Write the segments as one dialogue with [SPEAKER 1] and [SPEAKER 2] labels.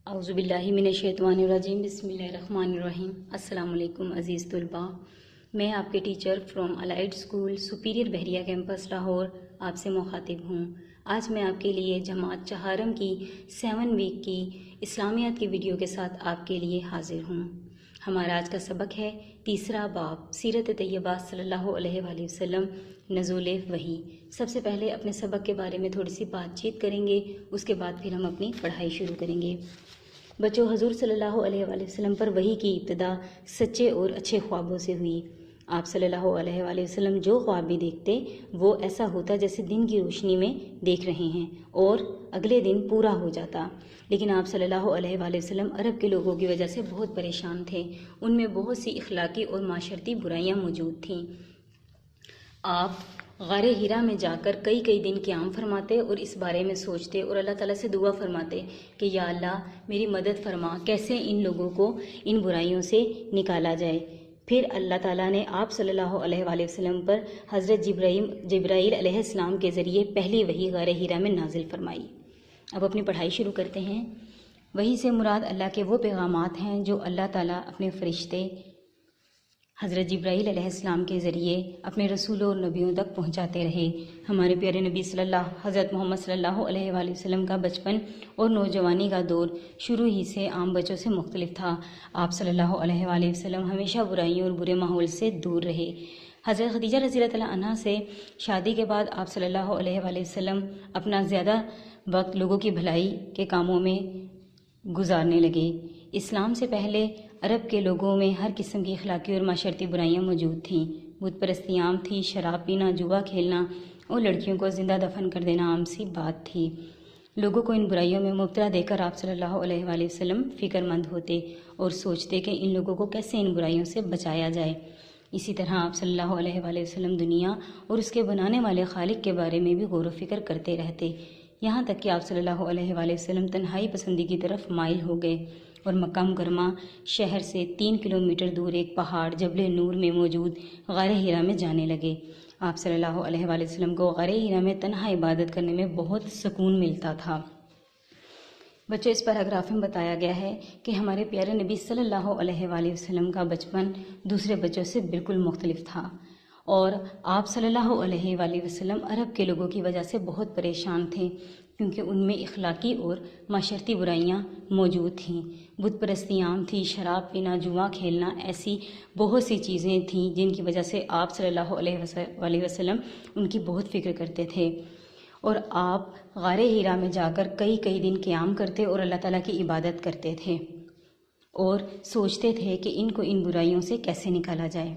[SPEAKER 1] اعوذ باللہ من الشیطان الرجیم، بسم اللہ الرحمن الرحیم۔ السلام علیکم عزیز طلباء، میں آپ کے teacher from allied school superior بحریہ کیمپس لاہور آپ سے مخاطب ہوں۔ آج میں آپ کے لیے جماعت چہارم کی 7 ویک کی اسلامیات کی ویڈیو کے ساتھ آپ کے لیے حاضر ہوں۔ ہمارا آج کا سبق ہے تیسرا باب، سیرت طیبہ صلی اللہ علیہ وآلہ وسلم، نزول وحی۔ سب سے پہلے اپنے سبق کے بارے میں تھوڑی سی بات چیت کریں گے، اس کے بعد پھر ہم اپنی پڑھائی شروع کریں گے۔ بچوں، حضور صلی اللہ علیہ وآلہ وسلم پر وحی کی ابتدا سچے اور اچھے خوابوں سے ہوئی۔ آپ صلی اللہ علیہ وآلہ وسلم جو خواب بھی دیکھتے وہ ایسا ہوتا جیسے دن کی روشنی میں دیکھ رہے ہیں اور اگلے دن پورا ہو جاتا۔ لیکن آپ صلی اللہ علیہ وآلہ وسلم عرب کے لوگوں کی وجہ سے بہت پریشان تھے، ان میں بہت سی اخلاقی اور معاشرتی برائیاں موجود تھیں۔ آپ غار ہیرا میں جا کر کئی دن قیام فرماتے اور اس بارے میں سوچتے اور اللہ تعالیٰ سے دعا فرماتے کہ یا اللہ میری مدد فرما، کیسے ان لوگوں کو ان برائیوں سے نکالا جائے۔ پھر اللہ تعالیٰ نے آپ صلی اللہ علیہ وآلہ وسلم پر حضرت جبرائیل علیہ السلام کے ذریعے پہلی وحی غار ہیرا میں نازل فرمائی۔ اب اپنی پڑھائی شروع کرتے ہیں۔ وحی سے مراد اللہ کے وہ پیغامات ہیں جو اللہ تعالیٰ اپنے فرشتے حضرت جبرائیل علیہ السلام کے ذریعے اپنے رسولوں اور نبیوں تک پہنچاتے رہے۔ ہمارے پیارے نبی حضرت محمد صلی اللہ علیہ وآلہ وسلم کا بچپن اور نوجوانی کا دور شروع ہی سے عام بچوں سے مختلف تھا۔ آپ صلی اللہ علیہ وآلہ وسلم ہمیشہ برائیوں اور برے ماحول سے دور رہے۔ حضرت خدیجہ رضی اللہ عنہا سے شادی کے بعد آپ صلی اللہ علیہ وآلہ وسلم اپنا زیادہ وقت لوگوں کی بھلائی کے کاموں میں گزارنے لگے۔ اسلام سے پہلے عرب کے لوگوں میں ہر قسم کی اخلاقی اور معاشرتی برائیاں موجود تھیں۔ بت پرستی عام تھی، شراب پینا، جوا کھیلنا اور لڑکیوں کو زندہ دفن کر دینا عام سی بات تھی۔ لوگوں کو ان برائیوں میں مبتلا دیکھ کر آپ صلی اللہ علیہ وآلہ وسلم فکر مند ہوتے اور سوچتے کہ ان لوگوں کو کیسے ان برائیوں سے بچایا جائے۔ اسی طرح آپ صلی اللہ علیہ وآلہ وسلم دنیا اور اس کے بنانے والے خالق کے بارے میں بھی غور و فکر کرتے رہتے، یہاں تک کہ آپ صلی اللہ علیہ وآلہ وسلم تنہائی پسندی کی طرف مائل ہو گئے اور مکہ مکرمہ شہر سے 3 کلومیٹر دور ایک پہاڑ جبل نور میں موجود غار ہیرا میں جانے لگے۔ آپ صلی اللہ علیہ وآلہ وسلم کو غار ہیرا میں تنہا عبادت کرنے میں بہت سکون ملتا تھا۔ بچوں، اس پیراگراف میں بتایا گیا ہے کہ ہمارے پیارے نبی صلی اللہ علیہ وآلہ وسلم کا بچپن دوسرے بچوں سے بالکل مختلف تھا اور آپ صلی اللہ علیہ وآلہ وسلم عرب کے لوگوں کی وجہ سے بہت پریشان تھے کیونکہ ان میں اخلاقی اور معاشرتی برائیاں موجود تھیں۔ بت پرستی عام تھی، شراب پینا، جوا کھیلنا، ایسی بہت سی چیزیں تھیں جن کی وجہ سے آپ صلی اللہ علیہ وسلم ان کی بہت فکر کرتے تھے اور آپ غار ہیرا میں جا کر کئی دن قیام کرتے اور اللہ تعالیٰ کی عبادت کرتے تھے اور سوچتے تھے کہ ان کو ان برائیوں سے کیسے نکالا جائے۔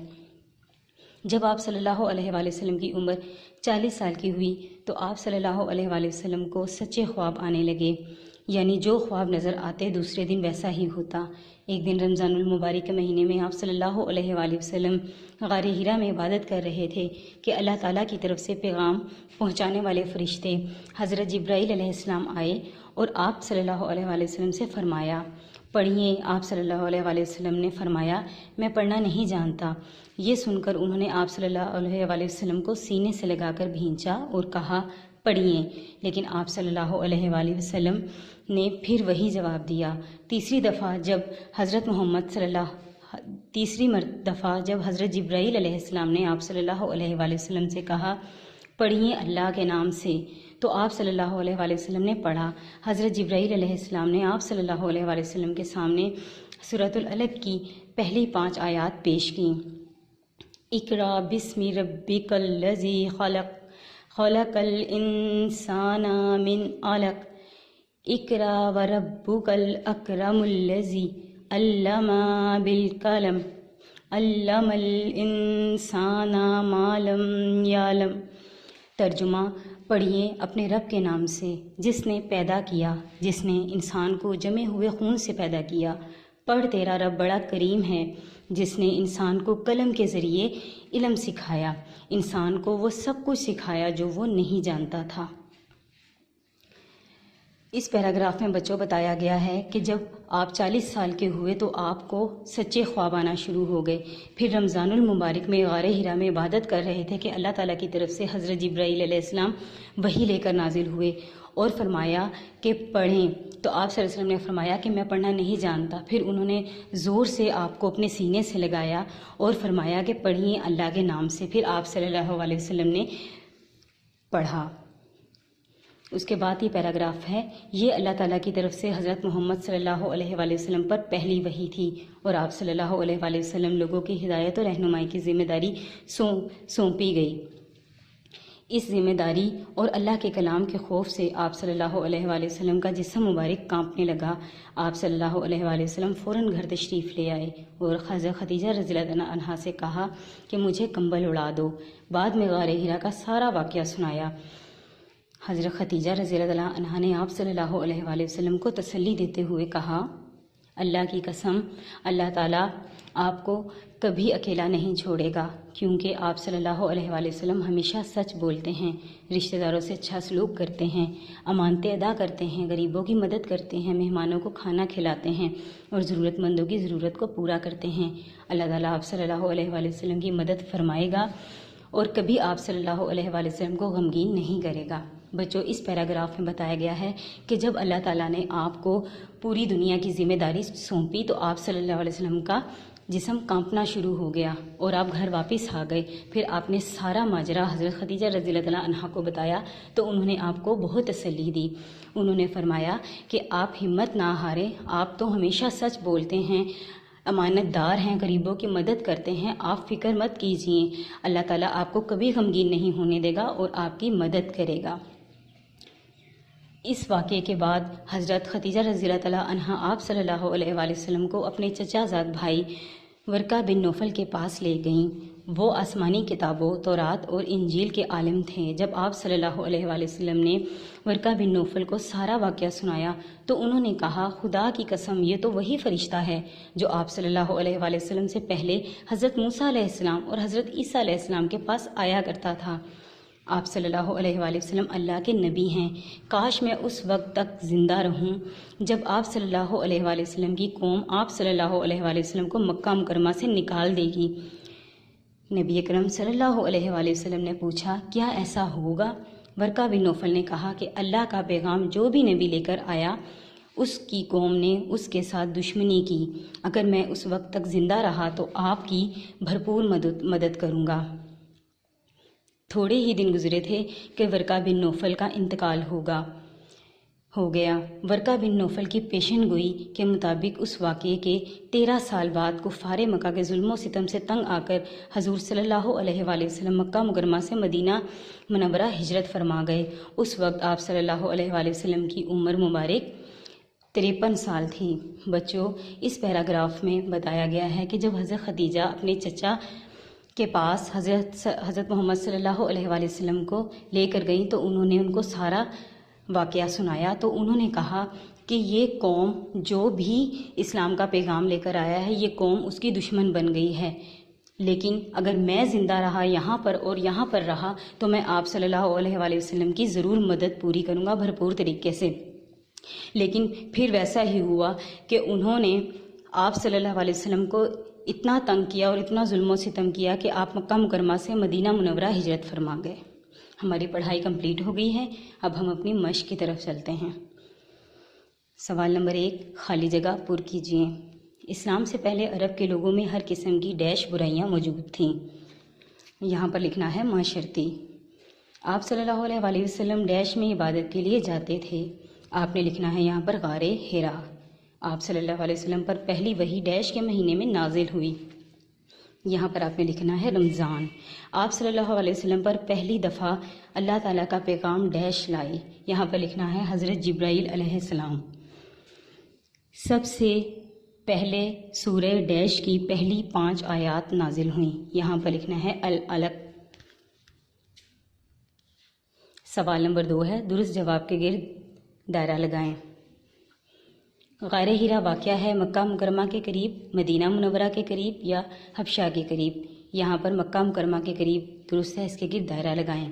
[SPEAKER 1] جب آپ صلی اللہ علیہ وآلہ وسلم کی عمر 40 سال کی ہوئی تو آپ صلی اللہ علیہ وآلہ وسلم کو سچے خواب آنے لگے، یعنی جو خواب نظر آتے دوسرے دن ویسا ہی ہوتا۔ ایک دن رمضان المبارک کے مہینے میں آپ صلی اللہ علیہ وآلہ وسلم غار ہیرا میں عبادت کر رہے تھے کہ اللہ تعالیٰ کی طرف سے پیغام پہنچانے والے فرشتے حضرت جبرائیل علیہ السلام آئے اور آپ صلی اللہ علیہ وآلہ وسلم سے فرمایا پڑھیے۔ آپ صلی اللہ علیہ وآلہ وسلم نے فرمایا میں پڑھنا نہیں جانتا۔ یہ سن کر انہوں نے آپ صلی اللہ علیہ وآلہ وسلم کو سینے سے لگا کر بھینچا اور کہا پڑھیے، لیکن آپ صلی اللہ علیہ وآلہ وسلم نے پھر وہی جواب دیا۔ تیسری دفعہ جب حضرت جبرائیل علیہ السلام نے آپ صلی اللہ علیہ وآلہ وسلم سے کہا پڑھیے اللہ کے نام سے، تو آپ صلی اللہ علیہ وآلہ وسلم نے پڑھا۔ حضرت جبرائیل علیہ السلام نے آپ صلی اللہ علیہ وآلہ وسلم کے سامنے سورۃ العلق کی پہلی 5 آیات پیش کیں۔ اقرأ بسم ربک الذی خلق، خلق الانسان من علق، اقرأ وربک الاکرم الذی علم بالقلم، علم الانسان ما لم یعلم۔ ترجمہ، پڑھیے اپنے رب کے نام سے جس نے پیدا کیا، جس نے انسان کو جمے ہوئے خون سے پیدا کیا۔ پڑھ تیرا رب بڑا کریم ہے جس نے انسان کو قلم کے ذریعے علم سکھایا، انسان کو وہ سب کچھ سکھایا جو وہ نہیں جانتا تھا۔ اس پیراگراف میں بچوں بتایا گیا ہے کہ جب آپ 40 سال کے ہوئے تو آپ کو سچے خواب آنا شروع ہو گئے۔ پھر رمضان المبارک میں غار ہیرا میں عبادت کر رہے تھے کہ اللہ تعالیٰ کی طرف سے حضرت جبرائیل علیہ السلام وحی لے کر نازل ہوئے اور فرمایا کہ پڑھیں تو آپ صلی اللہ علیہ وسلم نے فرمایا کہ میں پڑھنا نہیں جانتا۔ پھر انہوں نے زور سے آپ کو اپنے سینے سے لگایا اور فرمایا کہ پڑھیے اللہ کے نام سے۔ پھر آپ صلی اللہ علیہ وسلم نے پڑھا۔ اس کے بعد یہ پیراگراف ہے، یہ اللہ تعالیٰ کی طرف سے حضرت محمد صلی اللہ علیہ وآلہ وسلم پر پہلی وحی تھی، اور آپ صلی اللہ علیہ وآلہ وسلم لوگوں کی ہدایت و رہنمائی کی ذمہ داری سونپی گئی۔ اس ذمہ داری اور اللہ کے کلام کے خوف سے آپ صلی اللہ علیہ وآلہ وسلم کا جسم مبارک کانپنے لگا۔ آپ صلی اللہ علیہ وآلہ وسلم فوراً گھر تشریف لے آئے اور حضرت خدیجہ رضی اللہ عنہا سے کہا کہ مجھے کمبل اڑا دو۔ بعد میں غار ہرا کا سارا واقعہ سنایا۔ حضرت خدیجہ رضی اللہ عنہا نے آپ صلی اللہ علیہ وآلہ وسلم کو تسلی دیتے ہوئے کہا، اللہ کی قسم، اللہ تعالیٰ آپ کو کبھی اکیلا نہیں چھوڑے گا، کیونکہ آپ صلی اللہ علیہ وآلہ وسلم ہمیشہ سچ بولتے ہیں، رشتہ داروں سے اچھا سلوک کرتے ہیں، امانتیں ادا کرتے ہیں، غریبوں کی مدد کرتے ہیں، مہمانوں کو کھانا کھلاتے ہیں اور ضرورت مندوں کی ضرورت کو پورا کرتے ہیں۔ اللہ تعالیٰ آپ صلی اللہ علیہ وآلہ وسلم کی مدد فرمائے گا اور کبھی آپ صلی اللہ علیہ وآلہ وسلم کو غمگین نہیں کرے گا۔ بچوں، اس پیراگراف میں بتایا گیا ہے کہ جب اللہ تعالیٰ نے آپ کو پوری دنیا کی ذمہ داری سونپی تو آپ صلی اللہ علیہ وسلم کا جسم کانپنا شروع ہو گیا اور آپ گھر واپس آ گئے۔ پھر آپ نے سارا ماجرا حضرت خدیجہ رضی اللہ عنہا کو بتایا تو انہوں نے آپ کو بہت تسلی دی۔ انہوں نے فرمایا کہ آپ ہمت نہ ہاریں، آپ تو ہمیشہ سچ بولتے ہیں، امانت دار ہیں، غریبوں کی مدد کرتے ہیں، آپ فکر مت کیجیے، اللہ تعالیٰ آپ کو کبھی غمگین نہیں ہونے دے گا اور آپ کی مدد کرے گا۔ اس واقعے کے بعد حضرت خدیجہ رضی اللہ عنہا آپ صلی اللہ علیہ وآلہ وسلم کو اپنے چچا زاد بھائی ورقہ بن نوفل کے پاس لے گئیں۔ وہ آسمانی کتابوں تورات اور انجیل کے عالم تھے۔ جب آپ صلی اللہ علیہ وآلہ وسلم نے ورقہ بن نوفل کو سارا واقعہ سنایا تو انہوں نے کہا، خدا کی قسم، یہ تو وہی فرشتہ ہے جو آپ صلی اللہ علیہ وآلہ وسلم سے پہلے حضرت موسیٰ علیہ السلام اور حضرت عیسیٰ علیہ السلام کے پاس آیا کرتا تھا۔ آپ صلی اللہ علیہ وآلہ وسلم اللہ کے نبی ہیں۔ کاش میں اس وقت تک زندہ رہوں جب آپ صلی اللہ علیہ وآلہ وسلم کی قوم آپ صلی اللہ علیہ وآلہ وسلم کو مکہ مکرمہ سے نکال دے گی۔ نبی اکرم صلی اللہ علیہ وآلہ وسلم نے پوچھا، کیا ایسا ہوگا؟ ورقہ بن نوفل نے کہا کہ اللہ کا پیغام جو بھی نبی لے کر آیا اس کی قوم نے اس کے ساتھ دشمنی کی۔ اگر میں اس وقت تک زندہ رہا تو آپ کی بھرپور مدد کروں گا۔ تھوڑے ہی دن گزرے تھے کہ ورقہ بن نوفل کا انتقال ہو گیا۔ ورقہ بن نوفل کی پیشن گوئی کے مطابق اس واقعے کے 13 سال بعد کفار مکہ کے ظلم و ستم سے تنگ آ کر حضور صلی اللہ علیہ وآلہ وسلم مکہ مکرمہ سے مدینہ منورہ ہجرت فرما گئے۔ اس وقت آپ صلی اللہ علیہ وآلہ وسلم کی عمر مبارک 53 سال تھی۔ بچوں، اس پیراگراف میں بتایا گیا ہے کہ جب حضرت خدیجہ اپنے چچا کے پاس حضرت محمد صلی اللہ علیہ وآلہ وسلم کو لے کر گئیں تو انہوں نے ان کو سارا واقعہ سنایا تو انہوں نے کہا کہ یہ قوم جو بھی اسلام کا پیغام لے کر آیا ہے یہ قوم اس کی دشمن بن گئی ہے، لیکن اگر میں زندہ رہا یہاں پر اور یہاں پر رہا تو میں آپ صلی اللہ علیہ وآلہ وسلم کی ضرور مدد پوری کروں گا بھرپور طریقے سے۔ لیکن پھر ویسا ہی ہوا کہ انہوں نے آپ صلی اللہ علیہ وسلم کو اتنا تنگ کیا اور اتنا ظلم و ستم کیا کہ آپ مکہ مکرمہ سے مدینہ منورہ ہجرت فرما گئے۔ ہماری پڑھائی کمپلیٹ ہو گئی ہے، اب ہم اپنی مشق کی طرف چلتے ہیں۔ سوال نمبر 1، خالی جگہ پر کیجیے۔ اسلام سے پہلے عرب کے لوگوں میں ہر قسم کی ڈیش برائیاں موجود تھیں۔ یہاں پر لکھنا ہے معاشرتی۔ آپ صلی اللہ علیہ وآلہ وسلم ڈیش میں عبادت کے لیے جاتے تھے۔ آپ نے لکھنا ہے یہاں پر غار ہرا۔ آپ صلی اللہ علیہ وسلم پر پہلی وحی ڈیش کے مہینے میں نازل ہوئی۔ یہاں پر آپ نے لکھنا ہے رمضان۔ آپ صلی اللہ علیہ وسلم پر پہلی دفعہ اللہ تعالیٰ کا پیغام ڈیش لائی۔ یہاں پر لکھنا ہے حضرت جبرائیل علیہ السلام۔ سب سے پہلے سورہ ڈیش کی پہلی 5 آیات نازل ہوئیں۔ یہاں پر لکھنا ہے العلق۔ سوال نمبر 2 ہے، درست جواب کے گرد دائرہ لگائیں۔ غار ہرا واقعہ ہے مکہ مکرمہ کے قریب، مدینہ منورہ کے قریب یا حبشہ کے قریب؟ یہاں پر مکہ مکرمہ کے قریب درست ہے، اس کے گرد دائرہ لگائیں۔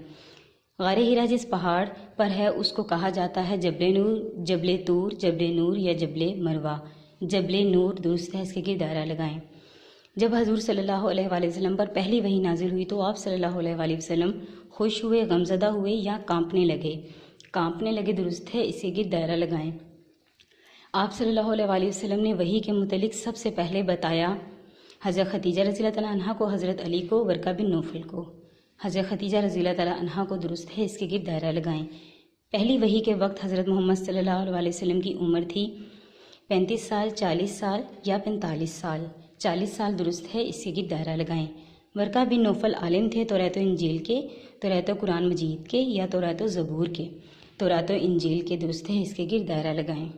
[SPEAKER 1] غار ہرا جس پہاڑ پر ہے اس کو کہا جاتا ہے جبل نور، جبل طور، جبل نور یا جبل مروہ؟ جبل نور درست ہے، اس کے گرد دائرہ لگائیں۔ جب حضور صلی اللہ علیہ وآلہ وسلم پر پہلی وحی نازل ہوئی تو آپ صلی اللہ علیہ وآلہ وسلم خوش ہوئے، غمزدہ ہوئے یا کانپنے لگے؟ کانپنے لگے درست ہے، اس کے گرد دائرہ لگائیں۔ آپ صلی اللہ علیہ وسلم نے وحی کے متعلق سب سے پہلے بتایا حضرت ختیجہ رضی اللہ تعالیٰ عنہ کو، حضرت علی کو، ورقہ بن نوفل کو۔ حضرت ختیجہ رضی اللہ تعالیٰ عنہ کو درست ہے اس کے گرد دائرہ لگائیں۔ پہلی وحی کے وقت حضرت محمد صلی اللہ علیہ وسلم کی عمر تھی 35 سال، 40 سال یا 45 سال۔ 40 سال درست ہے، اس کے گرد دائرہ لگائیں۔ ورقہ بن نوفل عالم تھے توریت و انجیل کے، توریت و قرآن مجید کے یا توریت و زبور کے۔ توریت و انجیل کے درست ہے، اس کے گرد دائرہ لگائیں۔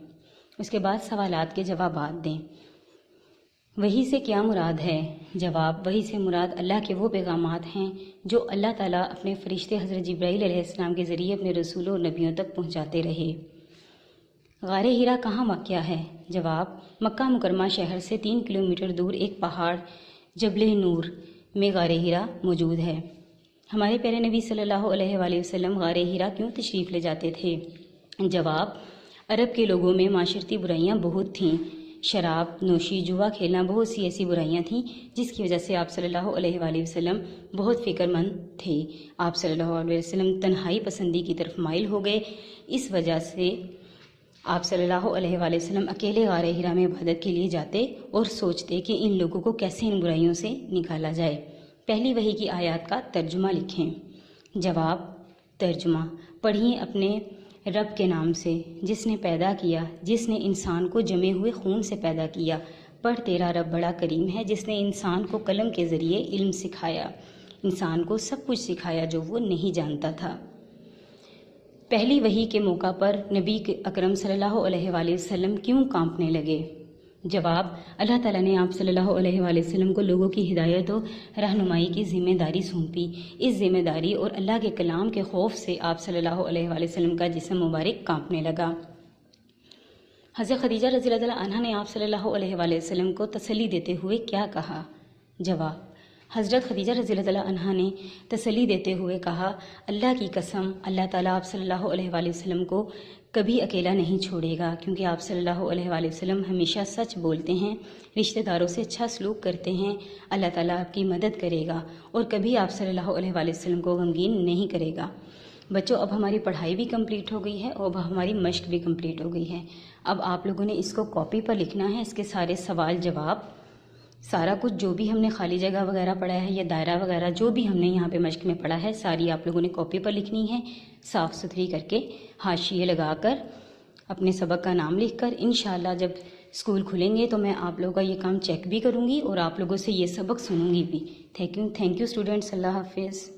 [SPEAKER 1] اس کے بعد سوالات کے جوابات دیں۔ وحی سے کیا مراد ہے؟ جواب: وحی سے مراد اللہ کے وہ پیغامات ہیں جو اللہ تعالیٰ اپنے فرشتے حضرت جبرائیل علیہ السلام کے ذریعے اپنے رسولوں اور نبیوں تک پہنچاتے رہے۔ غار ہیرا کہاں واقع ہے؟ جواب: مکہ مکرمہ شہر سے 3 کلومیٹر دور ایک پہاڑ جبل نور میں غار ہیرا موجود ہے۔ ہمارے پیارے نبی صلی اللہ علیہ وآلہ وسلم غار ہیرا کیوں تشریف لے جاتے تھے؟ جواب: عرب کے لوگوں میں معاشرتی برائیاں بہت تھیں۔ شراب نوشی، جوا کھیلنا، بہت سی ایسی برائیاں تھیں جس کی وجہ سے آپ صلی اللہ علیہ وآلہ وسلم بہت فکر مند تھے۔ آپ صلی اللہ علیہ وسلم تنہائی پسندی کی طرف مائل ہو گئے۔ اس وجہ سے آپ صلی اللہ علیہ وآلہ وسلم اکیلے غار ہیرا میں عبادت کے لیے جاتے اور سوچتے کہ ان لوگوں کو کیسے ان برائیوں سے نکالا جائے۔ پہلی وحی کی آیات کا ترجمہ لکھیں۔ جواب: ترجمہ: پڑھیں اپنے رب کے نام سے جس نے پیدا کیا، جس نے انسان کو جمے ہوئے خون سے پیدا کیا۔ پڑھ تیرا رب بڑا کریم ہے جس نے انسان کو قلم کے ذریعے علم سکھایا، انسان کو سب کچھ سکھایا جو وہ نہیں جانتا تھا۔ پہلی وحی کے موقع پر نبی اکرم صلی اللہ علیہ وآلہ وسلم کیوں کانپنے لگے؟ جواب: اللہ تعالیٰ نے آپ صلی اللہ علیہ وآلہ وسلم کو لوگوں کی ہدایت و رہنمائی کی ذمہ داری سونپی۔ اس ذمہ داری اور اللہ کے کلام کے خوف سے آپ صلی اللہ علیہ وآلہ وسلم کا جسم مبارک کانپنے لگا۔ حضرت خدیجہ رضی اللہ تعالیٰ عنہ نے آپ صلی اللہ علیہ وآلہ وسلم کو تسلی دیتے ہوئے کیا کہا؟ جواب: حضرت خدیجہ رضی اللہ تعالیٰ عنہ نے تسلی دیتے ہوئے کہا، اللہ کی قسم، اللہ تعالیٰ آپ صلی اللہ علیہ وآلہ وسلم کو کبھی اکیلا نہیں چھوڑے گا، کیونکہ آپ صلی اللہ علیہ وآلہ وسلم ہمیشہ سچ بولتے ہیں، رشتہ داروں سے اچھا سلوک کرتے ہیں۔ اللہ تعالیٰ آپ کی مدد کرے گا اور کبھی آپ صلی اللہ علیہ وآلہ وسلم کو غمگین نہیں کرے گا۔ بچوں، اب ہماری پڑھائی بھی کمپلیٹ ہو گئی ہے اور اب ہماری مشق بھی کمپلیٹ ہو گئی ہے۔ اب آپ لوگوں نے اس کو کاپی پر لکھنا ہے، اس کے سارے سوال جواب، سارا کچھ جو بھی ہم نے خالی جگہ وغیرہ پڑھا ہے یا دائرہ وغیرہ جو بھی ہم نے یہاں پہ مشق میں پڑھا ہے، ساری آپ لوگوں نے کاپی پر لکھنی ہے، صاف ستھری کر کے حاشیے لگا کر اپنے سبق کا نام لکھ کر۔ انشاءاللہ جب اسکول کھلیں گے تو میں آپ لوگوں کا یہ کام چیک بھی کروں گی اور آپ لوگوں سے یہ سبق سنوں گی بھی۔ تھینک یو اسٹوڈنٹس، اللہ حافظ۔